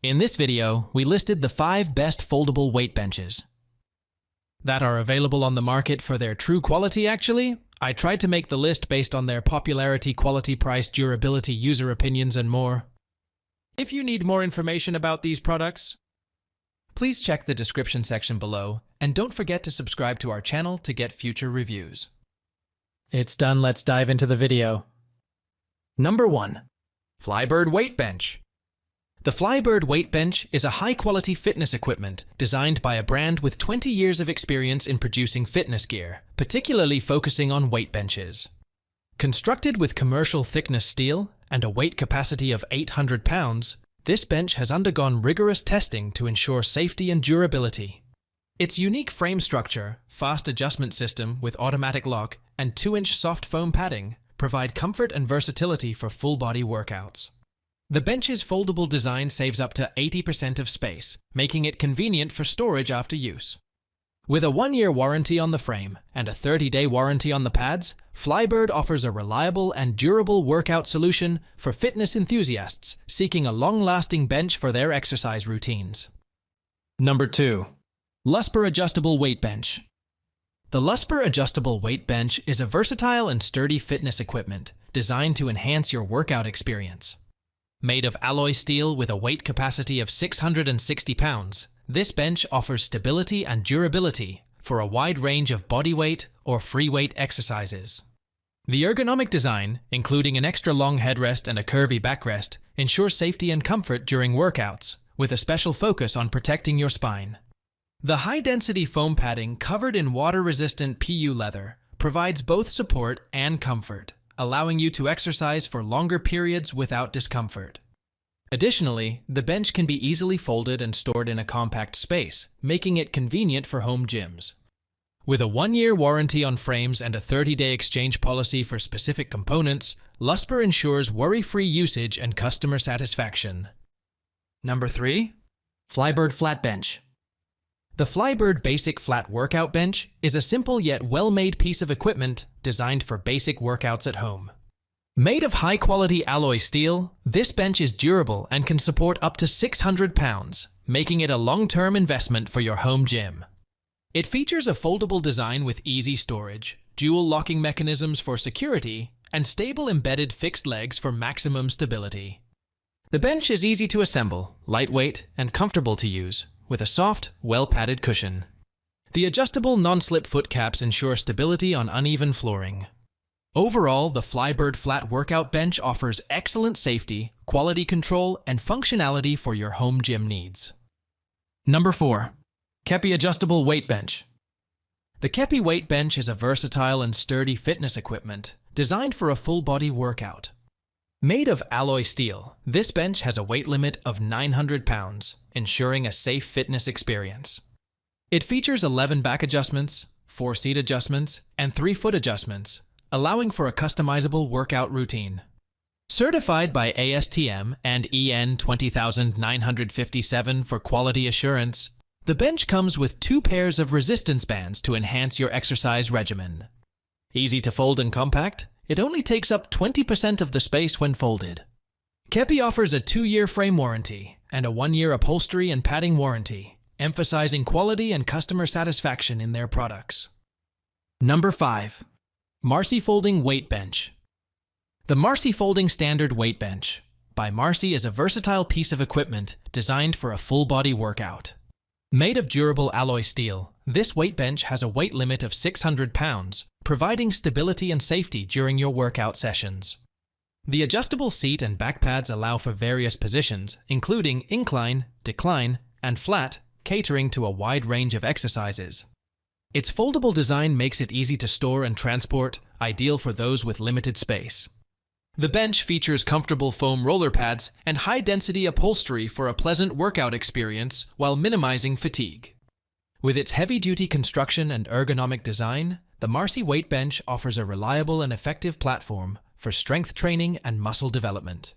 In this video, we listed the 5 best foldable weight benches that are available on the market for their true quality. Actually, I tried to make the list based on their popularity, quality, price, durability, user opinions, and more. If you need more information about these products, please check the description section below, and don't forget to subscribe to our channel to get future reviews. It's done, let's dive into the video. Number 1. FLYBIRD Weight Bench. The FLYBIRD Weight Bench is a high-quality fitness equipment designed by a brand with 20 years of experience in producing fitness gear, particularly focusing on weight benches. Constructed with commercial thickness steel and a weight capacity of 800 pounds, this bench has undergone rigorous testing to ensure safety and durability. Its unique frame structure, fast adjustment system with automatic lock, and 2-inch soft foam padding provide comfort and versatility for full-body workouts. The bench's foldable design saves up to 80% of space, making it convenient for storage after use. With a 1-year warranty on the frame and a 30-day warranty on the pads, FLYBIRD offers a reliable and durable workout solution for fitness enthusiasts seeking a long-lasting bench for their exercise routines. Number 2. Lusper Adjustable Weight Bench. The Lusper Adjustable Weight Bench is a versatile and sturdy fitness equipment designed to enhance your workout experience. Made of alloy steel with a weight capacity of 660 pounds, this bench offers stability and durability for a wide range of body weight or free weight exercises. The ergonomic design, including an extra long headrest and a curvy backrest, ensures safety and comfort during workouts, with a special focus on protecting your spine. The high-density foam padding covered in water-resistant PU leather provides both support and comfort, allowing you to exercise for longer periods without discomfort. Additionally, the bench can be easily folded and stored in a compact space, making it convenient for home gyms. With a 1-year warranty on frames and a 30-day exchange policy for specific components, Lusper ensures worry-free usage and customer satisfaction. Number 3. FLYBIRD Flat Bench. The FLYBIRD Basic Flat Workout Bench is a simple yet well-made piece of equipment designed for basic workouts at home. Made of high-quality alloy steel, this bench is durable and can support up to 600 pounds, making it a long-term investment for your home gym. It features a foldable design with easy storage, dual locking mechanisms for security, and stable embedded fixed legs for maximum stability. The bench is easy to assemble, lightweight, and comfortable to use, with a soft, well-padded cushion. The adjustable non-slip foot caps ensure stability on uneven flooring. Overall, the FLYBIRD Flat Workout Bench offers excellent safety, quality control, and functionality for your home gym needs. Number 4. Keppi Adjustable Weight Bench. The Keppi Weight Bench is a versatile and sturdy fitness equipment designed for a full-body workout. Made of alloy steel, this bench has a weight limit of 900 pounds, ensuring a safe fitness experience. It features 11 back adjustments, 4 seat adjustments, and 3 foot adjustments, allowing for a customizable workout routine. Certified by ASTM and EN 20957 for quality assurance, the bench comes with 2 pairs of resistance bands to enhance your exercise regimen. Easy to fold and compact, it only takes up 20% of the space when folded. Keppi offers a 2-year frame warranty and a 1-year upholstery and padding warranty, emphasizing quality and customer satisfaction in their products. Number 5. Marcy Folding Weight Bench. The Marcy Folding Standard Weight Bench by Marcy is a versatile piece of equipment designed for a full-body workout. Made of durable alloy steel, this weight bench has a weight limit of 600 pounds, providing stability and safety during your workout sessions. The adjustable seat and back pads allow for various positions, including incline, decline, and flat, catering to a wide range of exercises. Its foldable design makes it easy to store and transport, ideal for those with limited space. The bench features comfortable foam roller pads and high-density upholstery for a pleasant workout experience while minimizing fatigue. With its heavy-duty construction and ergonomic design, the Marcy Weight Bench offers a reliable and effective platform for strength training and muscle development.